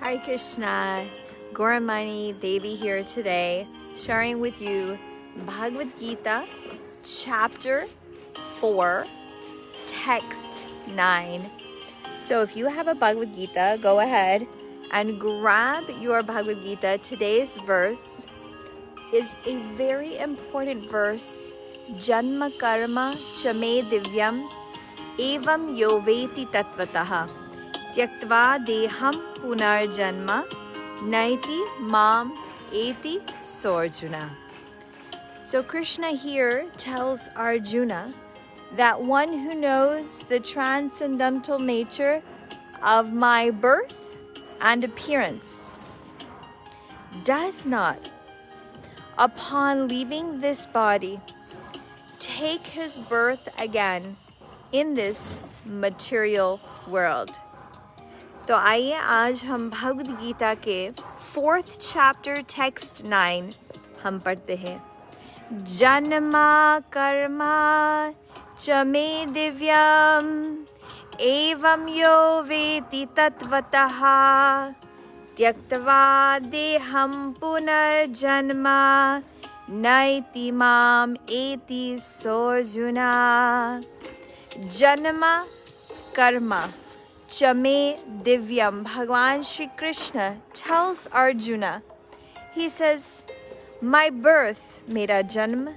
Hare Krishna, Gauramani Devi here today, sharing with you Bhagavad Gita, chapter 4, text 9. So if you have a Bhagavad Gita, go ahead and grab your Bhagavad Gita. Today's verse is a very important verse. Janma karma chame divyam evam yoveti tatvataha tyaktva deham punarjanma naiti mam eti sorjuna. So Krishna here tells Arjuna that one who knows the transcendental nature of my birth and appearance does not, upon leaving this body, take his birth again in this material world. तो आइए आज हम भगवद गीता के 4th chapter text 9 हम पढ़ते हैं. जन्मा कर्मा च मे दिव्यम एवं यो वेति तत्वतः त्यक्त्वा देहं पुनर्जन्म नैति माम एति सोऽर्जुना. जन्म कर्मा चमे दिव्यम. Bhagwan Shri Krishna tells Arjuna, he says, my birth, mera janm,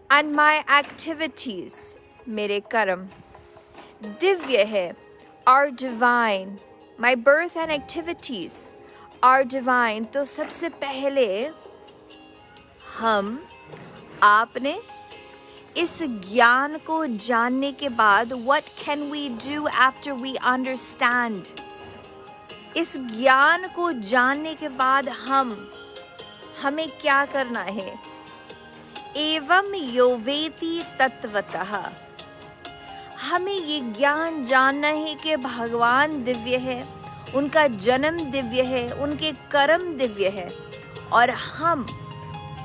and my activities, mere karam, divya hai, are divine. My birth and activities are divine. तो सबसे पहले हम आपने इस ज्ञान को जानने के बाद what can we do after we understand? इस ज्ञान को जानने के बाद हमें क्या करना है? एवं योवेति तत्वतः. हमें ये ज्ञान जानना है कि भगवान दिव्य है, उनका जन्म दिव्य है, उनके कर्म दिव्य है और हम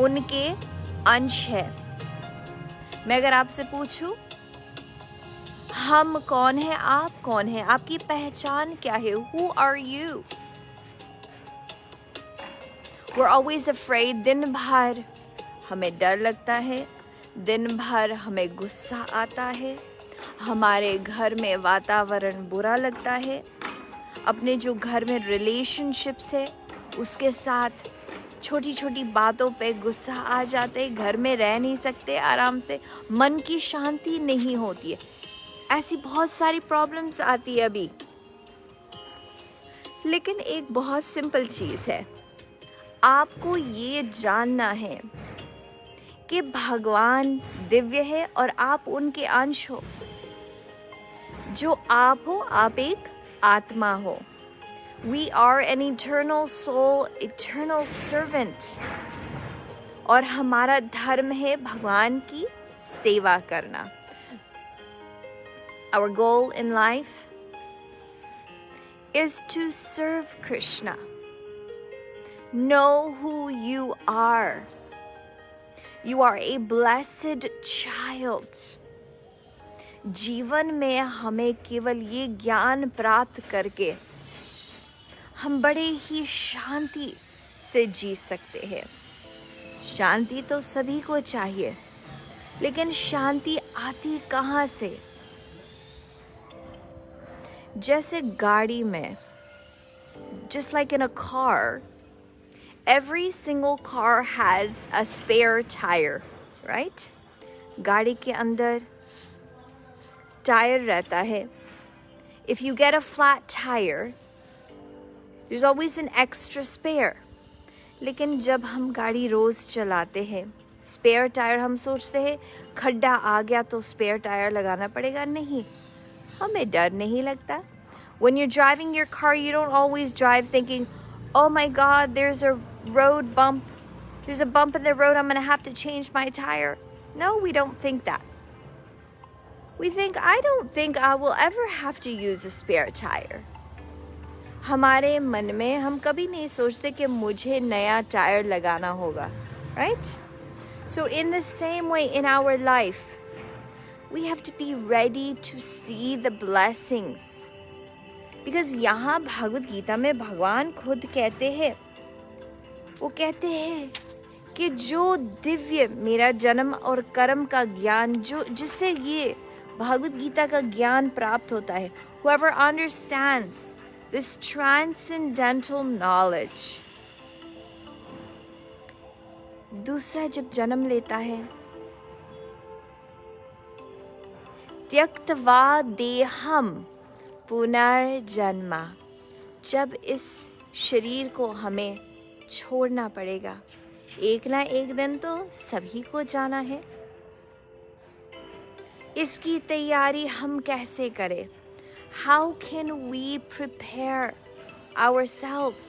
उनके अंश हैं. मैं अगर आपसे पूछूं, हम कौन है, आप कौन है, आपकी पहचान क्या है? Who are you? We're always afraid. दिन भर हमें डर लगता है, दिन भर हमें गुस्सा आता है, हमारे घर में वातावरण बुरा लगता है, अपने जो घर में रिलेशनशिप्स है उसके साथ छोटी छोटी बातों पे गुस्सा आ जाते, घर में रह नहीं सकते आराम से, मन की शांति नहीं होती है. ऐसी बहुत सारी प्रॉब्लम्स आती है अभी. लेकिन एक बहुत सिंपल चीज़ है, आपको ये जानना है कि भगवान दिव्य है और आप उनके अंश हो. जो आप हो, आप एक आत्मा हो. We are an eternal soul, eternal servant. और हमारा धर्म है भगवान की सेवा करना. Our goal in life is to serve Krishna. Know who you are. You are a blessed child. जीवन में हमें केवल ये ज्ञान प्राप्त करके हम बड़े ही शांति से जी सकते हैं. शांति तो सभी को चाहिए, लेकिन शांति आती कहाँ से? जैसे गाड़ी में, just like in a car, every single car has a spare tire, right? गाड़ी के अंदर टायर रहता है. If you get a flat tire, there's always an extra spare. लेकिन जब हम गाड़ी रोज़ चलाते हैं, स्पेयर टायर हम सोचते हैं खड्डा आ गया तो स्पेयर टायर लगाना पड़ेगा. नहीं, हमें डर नहीं लगता. When you're driving your car, you don't always drive thinking, oh my God, there's a road bump. There's a bump in the road, I'm going to have to change my tire. No, we don't think that. We think, I don't think I will ever have to use a spare tire. हमारे मन में हम कभी नहीं सोचते कि मुझे नया टायर लगाना होगा, right? So in the same way in our life, we have to be ready to see the blessings because यहाँ भागवत गीता में भगवान खुद कहते हैं, वो कहते हैं कि जो दिव्य मेरा जन्म और कर्म का ज्ञान, जो जिससे ये भागवत गीता का ज्ञान प्राप्त होता है, whoever understands this transcendental knowledge, दूसरा जब जन्म लेता है, त्यक्त्वा देहम पुनर्जन्मा, जब इस शरीर को हमें छोड़ना पड़ेगा, एक ना एक दिन तो सभी को जाना है। इसकी तैयारी हम कैसे करें? How can we prepare ourselves?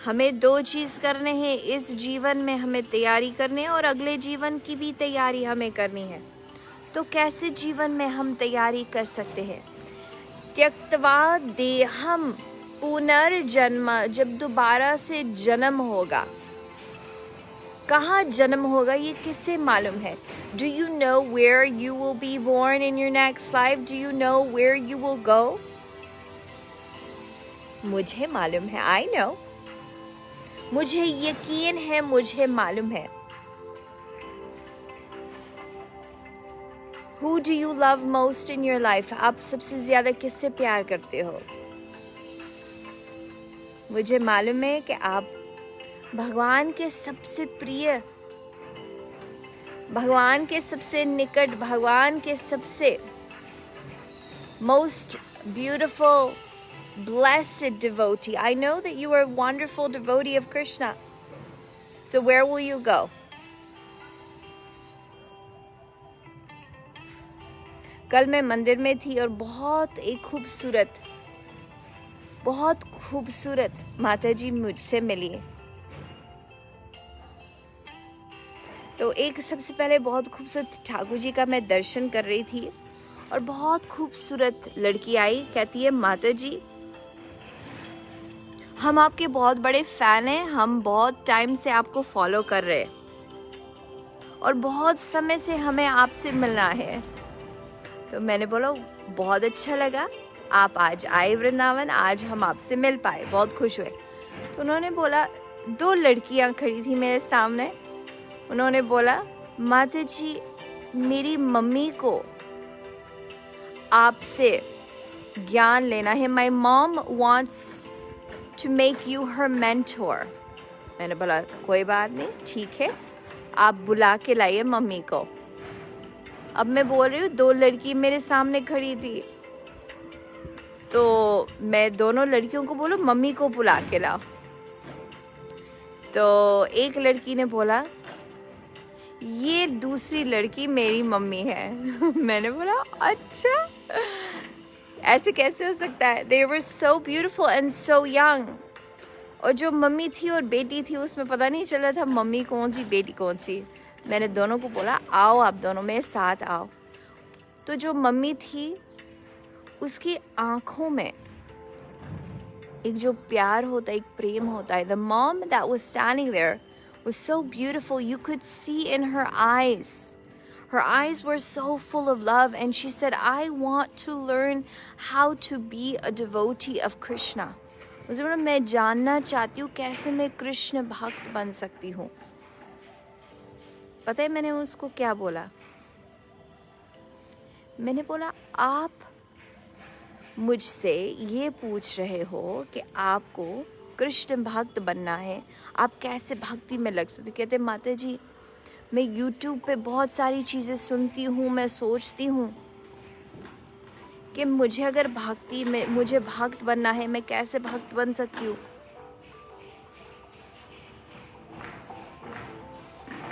हमें दो चीज़ करने हैं इस जीवन में, हमें तैयारी करनी है और अगले जीवन की भी तैयारी हमें करनी है। तो कैसे जीवन में हम तैयारी कर सकते हैं? त्यक्त्वा देहम पुनर्जन्म, जब दोबारा से जन्म होगा, कहाँ जन्म होगा ये किससे मालूम है? Do you know where you will be born in your next life? Do you know where you will go? मुझे मालूम है, I know. मुझे यकीन है, मुझे मालूम है। Who do you love most in your life? आप सबसे ज्यादा किससे प्यार करते हो? मुझे मालूम है कि आप भगवान के सबसे प्रिय, भगवान के सबसे निकट, भगवान के सबसे most beautiful, blessed devotee. I know that you are a wonderful devotee of Krishna. So where will you go? कल मैं मंदिर में थी और बहुत खूबसूरत माता जी मुझसे मिली। तो एक सबसे पहले बहुत खूबसूरत ठाकुर जी का मैं दर्शन कर रही थी और बहुत खूबसूरत लड़की आई, कहती है माता जी हम आपके बहुत बड़े फैन हैं, हम बहुत टाइम से आपको फॉलो कर रहे हैं और बहुत समय से हमें आपसे मिलना है। तो मैंने बोला बहुत अच्छा लगा आप आज आए वृंदावन, आज हम आपसे मिल पाए, बहुत खुश हुए। तो उन्होंने बोला, दो लड़कियां खड़ी थी मेरे सामने, उन्होंने बोला माता जी मेरी मम्मी को आपसे ज्ञान लेना है, my mom wants to make you her mentor. मैंने बोला कोई बात नहीं, ठीक है, आप बुला के लाइए मम्मी को। अब मैं बोल रही हूँ, दो लड़की मेरे सामने खड़ी थी, तो मैं दोनों लड़कियों को बोलूँ मम्मी को बुला के लाओ। तो एक लड़की ने बोला ये दूसरी लड़की मेरी मम्मी है। मैंने बोला अच्छा, ऐसे कैसे हो सकता है? They were so beautiful and so young. और जो मम्मी थी और बेटी थी उसमें पता नहीं चल रहा था मम्मी कौन सी बेटी कौन सी। मैंने दोनों को बोला आओ आप दोनों मेरे साथ आओ। तो जो मम्मी थी उसकी आंखों में एक जो प्यार होता है, एक प्रेम होता है। The mom that was standing there was so beautiful. You could see in her eyes. Her eyes were so full of love and she said, I want to learn how to be a devotee of Krishna. उसने बोला मैं जानना चाहती हूँ कैसे मैं कृष्ण भक्त बन सकती हूँ। पता है मैंने उसको क्या बोला? मैंने बोला आप मुझसे ये पूछ रहे हो कि आपको कृष्ण भक्त बनना है, आप कैसे भक्ति में लग सकते? कहते माता जी मैं YouTube पे बहुत सारी चीज़ें सुनती हूँ, मैं सोचती हूँ कि मुझे अगर भक्ति में मुझे भक्त बनना है, मैं कैसे भक्त बन सकती हूँ?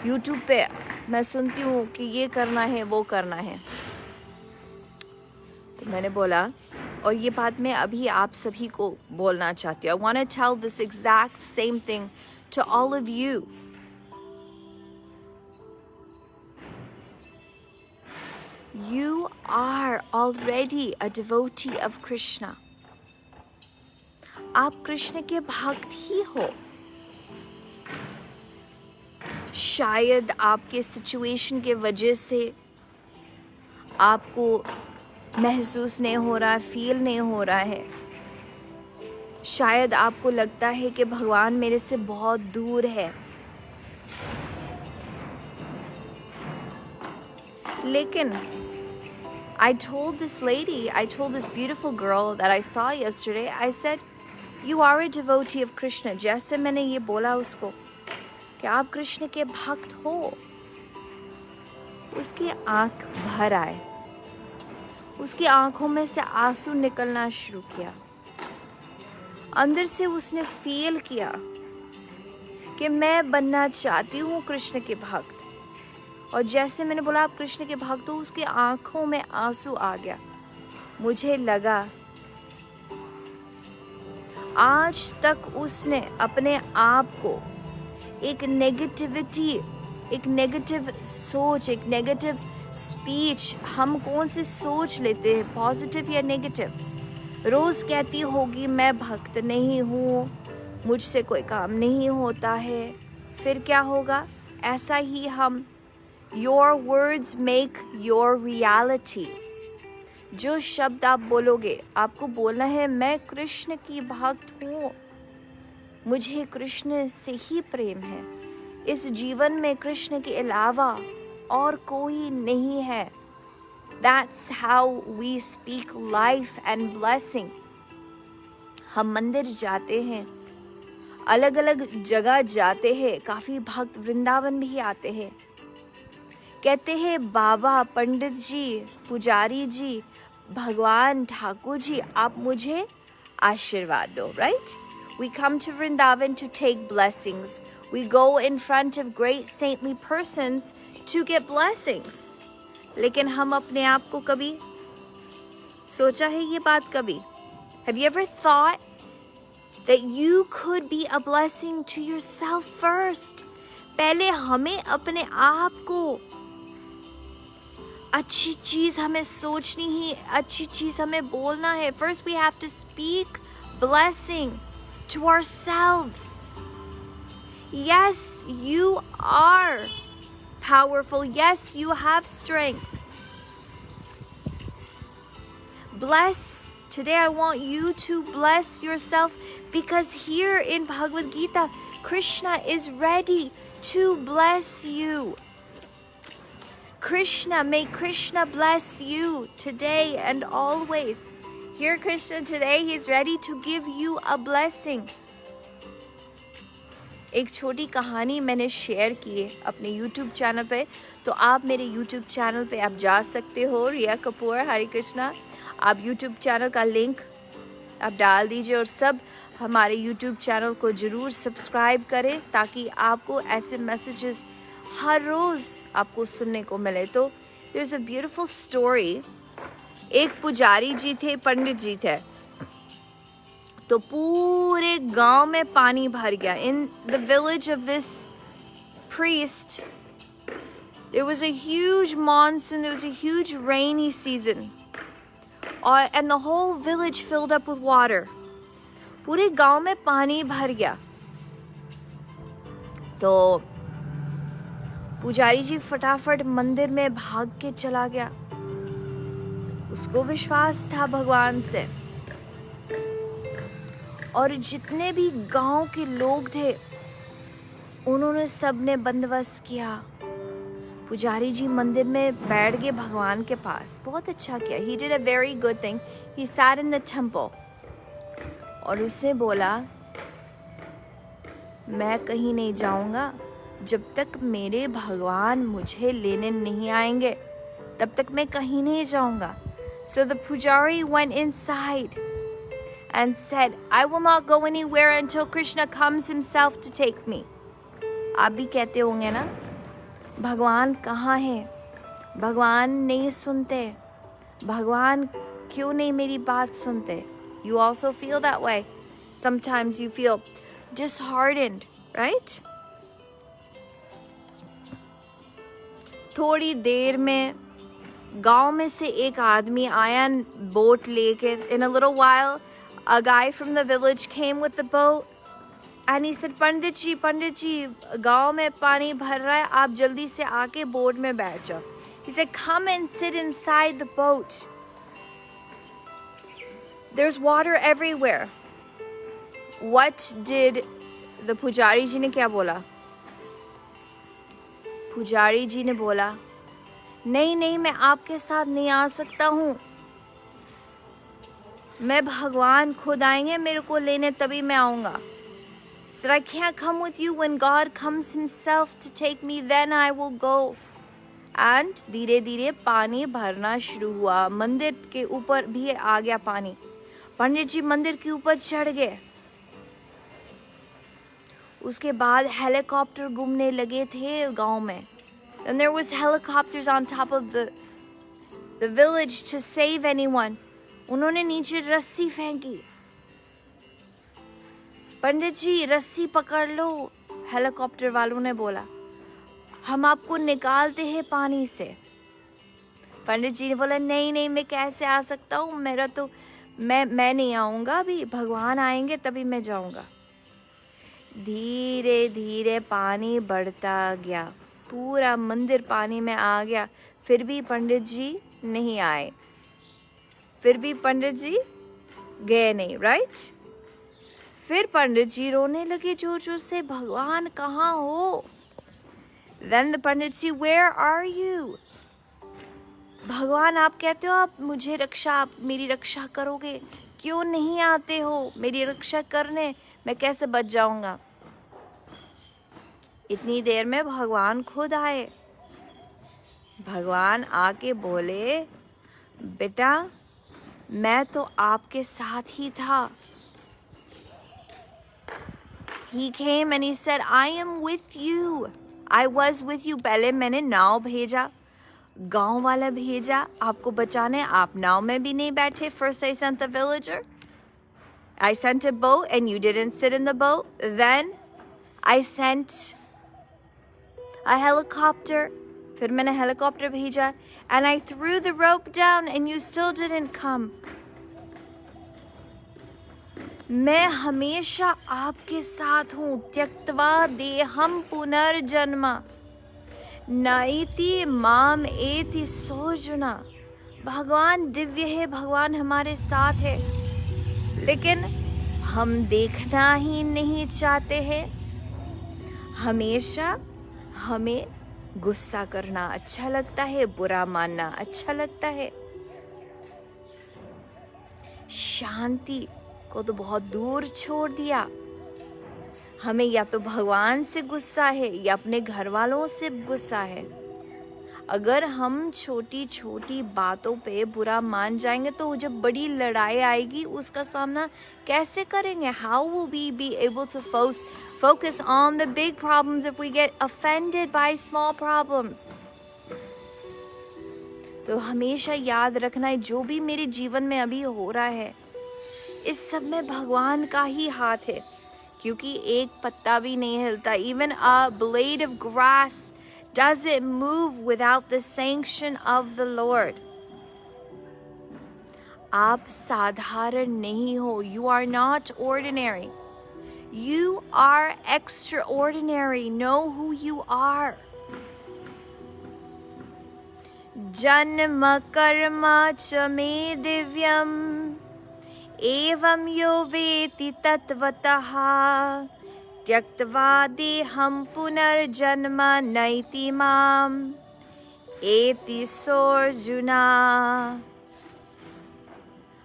YouTube पे मैं सुनती हूँ कि ये करना है वो करना है। तो मैंने बोला, और ये बात मैं अभी आप सभी को बोलना चाहती हूँ। I want to tell this exact same thing to all of you. You are already a devotee of Krishna. आप कृष्ण के भक्त ही हो। शायद आपके सिचुएशन के वजह से आपको महसूस नहीं हो रहा, फील नहीं हो रहा है। शायद आपको लगता है कि भगवान मेरे से बहुत दूर है, लेकिन I told this beautiful girl that I saw yesterday, I said, you are a devotee of Krishna. जैसे मैंने ये बोला उसको कि आप कृष्ण के भक्त हो, उसकी आंख भर आए, उसकी आंखों में से आंसू निकलना शुरू किया। अंदर से उसने फील किया कि मैं बनना चाहती हूँ कृष्ण के भक्त। और जैसे मैंने बोला आप कृष्ण के भक्त हो, उसकी आंखों में आंसू आ गया। मुझे लगा आज तक उसने अपने आप को एक नेगेटिव सोच, एक नेगेटिव स्पीच, हम कौन सी सोच लेते हैं, पॉजिटिव या नेगेटिव, रोज कहती होगी मैं भक्त नहीं हूँ, मुझसे कोई काम नहीं होता है। फिर क्या होगा? ऐसा ही हम Your words make your reality. जो शब्द आप बोलोगे, आपको बोलना है मैं कृष्ण की भक्त हूँ, मुझे कृष्ण से ही प्रेम है, इस जीवन में कृष्ण के अलावा और कोई नहीं है। That's how we speak life and blessing. हम मंदिर जाते हैं, अलग अलग जगह जाते हैं, काफ़ी भक्त वृंदावन भी आते हैं, कहते हैं बाबा, पंडित जी, पुजारी जी, भगवान, ठाकुर जी, आप मुझे आशीर्वाद दो, right? We come to Vrindavan to take blessings. We go in front of great saintly persons to get blessings. लेकिन हम अपने आप को कभी सोचा है ये बात कभी? Have you ever thought that you could be a blessing to yourself first? पहले हमें अपने आप को अच्छी चीज़ हमें सोचनी ही, अच्छी चीज़ हमें बोलना है। First we have to speak blessing to ourselves. Yes, you are powerful. Yes, you have strength. Bless. Today I want you to bless yourself, because here in Bhagavad Gita, Krishna is ready to bless you. Krishna, may Krishna bless you today and always. Here Krishna today, he's ready to give you a blessing. एक छोटी कहानी मैंने share की है अपने YouTube channel पे, तो आप मेरे YouTube चैनल पे आप जा सकते हो, रिया कपूर हरे कृष्णा। आप YouTube चैनल का लिंक आप डाल दीजिए और सब हमारे YouTube चैनल को ज़रूर सब्सक्राइब करें, ताकि आपको ऐसे मैसेजेस हर रोज़ आपको सुनने को मिले। तो there is a beautiful story. एक पुजारी जी थे, पंडित जी थे, तो पूरे गांव में पानी भर गया। In the village of this priest, there was a huge monsoon, there was a huge rainy season, and the whole village filled up with water. पूरे गांव में पानी भर गया। तो पुजारी जी फटाफट मंदिर में भाग के चला गया। उसको विश्वास था भगवान से, और जितने भी गांव के लोग थे उन्होंने सबने बंदोबस्त किया। पुजारी जी मंदिर में बैठ गए भगवान के पास। बहुत अच्छा किया। He did a very good thing. He sat in the temple. और उसने बोला मैं कहीं नहीं जाऊंगा जब तक मेरे भगवान मुझे लेने नहीं आएंगे, तब तक मैं कहीं नहीं जाऊंगा। So the pujari went inside and said, I will not go anywhere until Krishna comes himself to take me. आप भी कहते होंगे ना, भगवान कहाँ है, भगवान नहीं सुनते, भगवान क्यों नहीं मेरी बात सुनते? You also feel that way. Sometimes you feel disheartened, right? थोड़ी देर में गांव में से एक आदमी आया बोट लेके. In a little while, a guy from the village came with the boat and he said, पंडित जी, गांव में पानी भर रहा है, आप जल्दी से आके बोट में बैठ जाओ. He said, come and sit inside the boat. There's water everywhere. What did the पुजारी जी ने क्या बोला? पुजारी जी ने बोला, नहीं नहीं, मैं आपके साथ नहीं आ सकता हूँ, मैं भगवान खुद आएंगे मेरे को लेने, तभी मैं आऊँगा. He said, I can't come with you. When God comes himself to take me, then I will go. And धीरे धीरे पानी भरना शुरू हुआ. मंदिर के ऊपर भी आ गया पानी. पंडित जी मंदिर के ऊपर चढ़ गए. उसके बाद हेलीकॉप्टर घूमने लगे थे गांव में. And there was helicopters on top of the village to save anyone. उन्होंने नीचे रस्सी फेंकी. पंडित जी रस्सी पकड़ लो, हेलीकॉप्टर वालों ने बोला, हम आपको निकालते हैं पानी से. पंडित जी ने बोला, नहीं नहीं, मैं कैसे आ सकता हूँ, मेरा तो मैं नहीं आऊँगा, अभी भगवान आएंगे तभी मैं जाऊँगा. धीरे धीरे पानी बढ़ता गया, पूरा मंदिर पानी में आ गया. फिर भी पंडित जी नहीं आए, फिर भी पंडित जी गए नहीं, राइट? फिर पंडित जी रोने लगे जोर जोर से, भगवान कहाँ हो? Then the Pandit ji, where are you? भगवान आप कहते हो आप मुझे आप मेरी रक्षा करोगे, क्यों नहीं आते हो मेरी रक्षा करने? मैं कैसे बच जाऊंगा? इतनी देर में भगवान खुद आए. भगवान आके बोले, बेटा मैं तो आपके साथ ही था. He came and he said, I am with you. I was with you. पहले मैंने नाव भेजा, गांव वाला भेजा आपको बचाने, आप नाव में भी नहीं बैठे. First I sent the villager. I sent a boat and you didn't sit in the boat. Then I sent a helicopter. फिर मैंने हेलीकॉप्टर भेजा. And I threw the rope down and you still didn't come. मैं हमेशा आपके साथ हूँ. त्यक्त्वा देहं पुनर्जन्म नैति माम एति सोजुना. भगवान दिव्य है, भगवान हमारे साथ है, लेकिन हम देखना ही नहीं चाहते हैं. हमेशा हमें गुस्सा करना अच्छा लगता है, बुरा मानना अच्छा लगता है. शांति को तो बहुत दूर छोड़ दिया. हमें या तो भगवान से गुस्सा है या अपने घर वालों से गुस्सा है. अगर हम छोटी छोटी बातों पे बुरा मान जाएंगे तो जब बड़ी लड़ाई आएगी उसका सामना कैसे करेंगे? How will we be able to focus on the big problems if we get offended by small problems? तो हमेशा याद रखना है, जो भी मेरे जीवन में अभी हो रहा है इस सब में भगवान का ही हाथ है, क्योंकि एक पत्ता भी नहीं हिलता. Even a blade of grass doesn't move without the sanction of the Lord. आप साधारण नहीं हो. You are not ordinary. You are extraordinary. Know who you are. जन्म कर्म च मे दिव्यम एवं यो वेति तत्वतः त्यक्त्वा देहं पुनर्जन्म नैति माम एति सोऽर्जुना.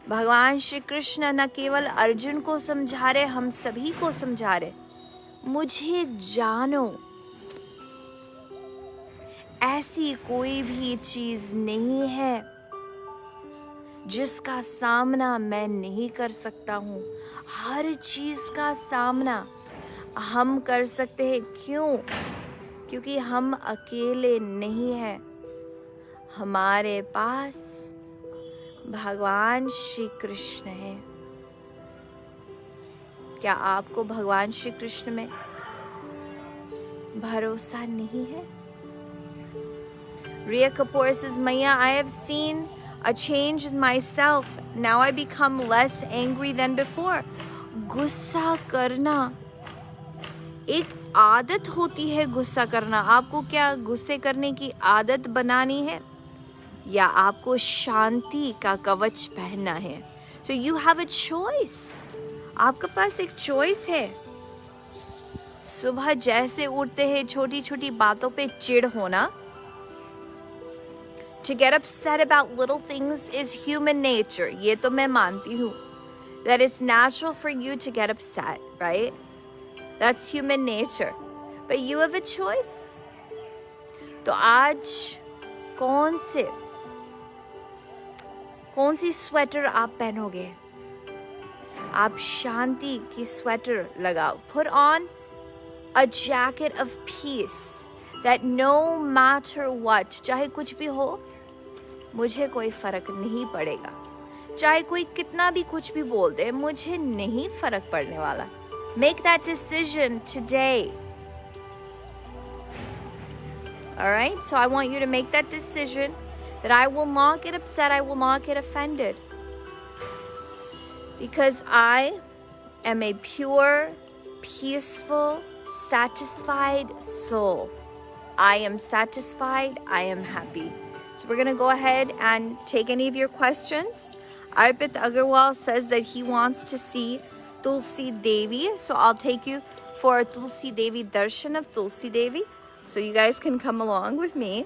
भगवान श्री कृष्ण न केवल अर्जुन को समझा रहे, हम सभी को समझा रहे, मुझे जानो. ऐसी कोई भी चीज नहीं है जिसका सामना मैं नहीं कर सकता हूँ. हर चीज का सामना हम कर सकते हैं. क्यों? क्योंकि हम अकेले नहीं हैं. हमारे पास भगवान श्री कृष्ण है. क्या आपको भगवान श्री कृष्ण में भरोसा नहीं है? Riya Kapoor says, Maya, I have seen a change in myself. Now I become less angry than before. गुस्सा करना एक आदत होती है. गुस्सा करना, आपको क्या गुस्से करने की आदत बनानी है या आपको शांति का कवच पहनना है? So you have a choice. आपके पास एक choice है. सुबह जैसे उठते हैं छोटी छोटी बातों पे चिढ़ होना. To get upset about little things is human nature. ये तो मैं मानती हूँ. That it's natural for you to get upset, right? That's human nature. But you have a choice. तो आज कौन सी स्वेटर आप पहनोगे? आप शांति की स्वेटर लगाओ. Put on a jacket of peace that no matter what, चाहे कुछ भी हो, मुझे कोई फर्क नहीं पड़ेगा. चाहे कोई कितना भी कुछ भी बोल दे, मुझे नहीं फर्क पड़ने वाला. Make that decision today. Alright? So I want you to make that decision that I will not get upset, I will not get offended. Because I am a pure, peaceful, satisfied soul. I am satisfied, I am happy. So we're going to go ahead and take any of your questions. Arpit Agarwal says that he wants to see Tulsi Devi. So I'll take you for a Tulsi Devi darshan of Tulsi Devi. So you guys can come along with me.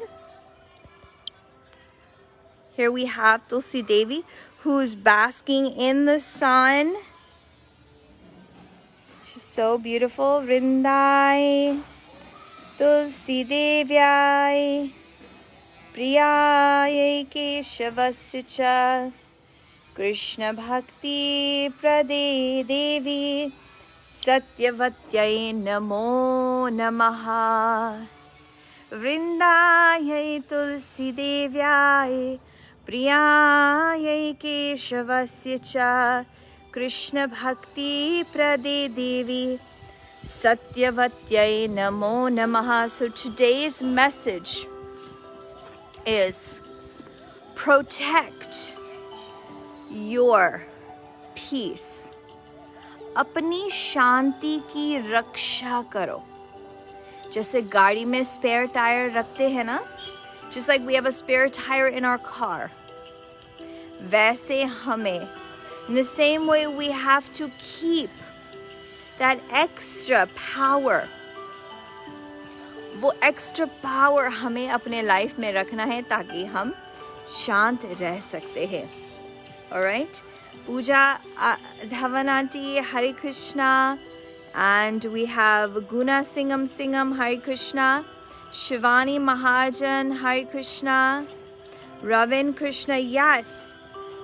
Here we have Tulsi Devi, who's basking in the sun. She's so beautiful. Vrindai Tulsi Devyai Priyai Keshavasya cha Krishna Bhakti Prade Devi Satyavatyai Namo Namaha. Vrindayai Tulsi Devyai Priyai Keshavasya cha Krishna Bhakti Prade Devi Satyavatyai Namo Namaha. So today's message is protect your peace. अपनी शांति की रक्षा करो. जैसे गाड़ी में spare tyre रखते हैं ना, just like we have a spare tire in our car, वैसे हमें, in the same way we have to keep that extra power. वो extra power हमें अपने life में रखना है ताकि हम शांत रह सकते हैं. Alright? Pooja Dhavananti, Hare Krishna. And we have Guna Singham, Hare Krishna. Shivani Mahajan, Hare Krishna. Ravin Krishna, yes.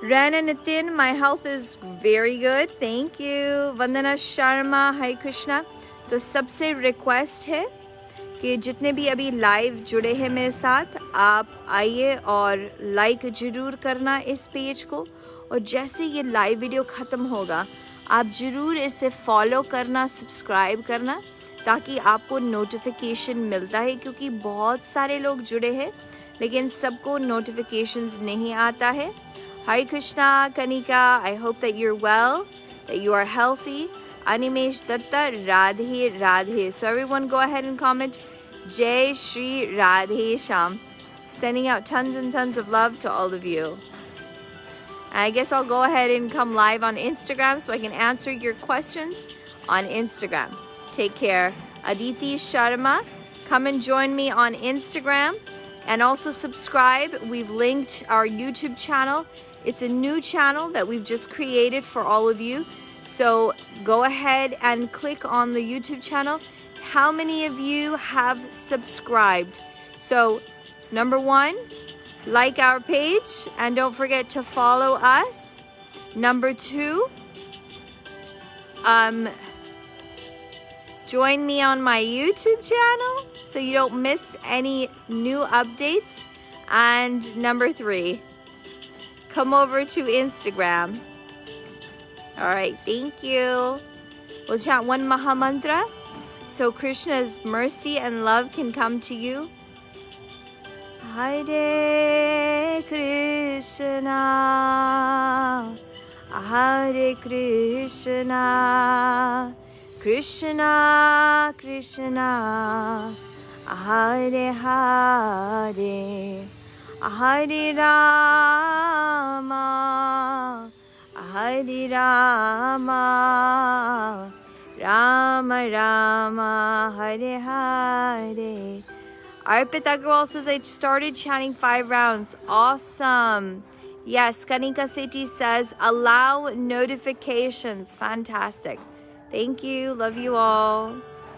Rana Nitin, my health is very good. Thank you. Vandana Sharma, Hare Krishna. तो सबसे request है कि जितने भी अभी live जुड़े हैं मेरे साथ, आप आइए और लाइक ज़रूर करना इस पेज को. और जैसे ये लाइव वीडियो ख़त्म होगा, आप ज़रूर इसे फॉलो करना, सब्सक्राइब करना, ताकि आपको नोटिफिकेशन मिलता है. क्योंकि बहुत सारे लोग जुड़े हैं लेकिन सबको नोटिफिकेशंस नहीं आता है. Hare Krishna, Kanika, I hope that you're well, that you are healthy. Animesh Datta, Radhe Radhe. So everyone go ahead and comment Jai Shri Radhe Sham. Sending out tons and tons of love to all of you. And I guess I'll go ahead and come live on Instagram so I can answer your questions on Instagram. Take care. Aditi Sharma, come and join me on Instagram. And also subscribe. We've linked our YouTube channel. It's a new channel that we've just created for all of you. So go ahead and click on the YouTube channel. How many of you have subscribed? So number 1, like our page and don't forget to follow us. Number 2, join me on my YouTube channel so you don't miss any new updates. And number 3, come over to Instagram. All right, thank you. We'll chant one Maha Mantra so Krishna's mercy and love can come to you. Hare Krishna, Hare Krishna, Krishna Krishna, Hare Hare, Hare Rama, Hare Rama, Rama Rama, Hare Hare. Arpita Agarwal says, I started chanting 5 rounds. Awesome. Yes, Kanika Sethi says, allow notifications. Fantastic. Thank you. Love you all.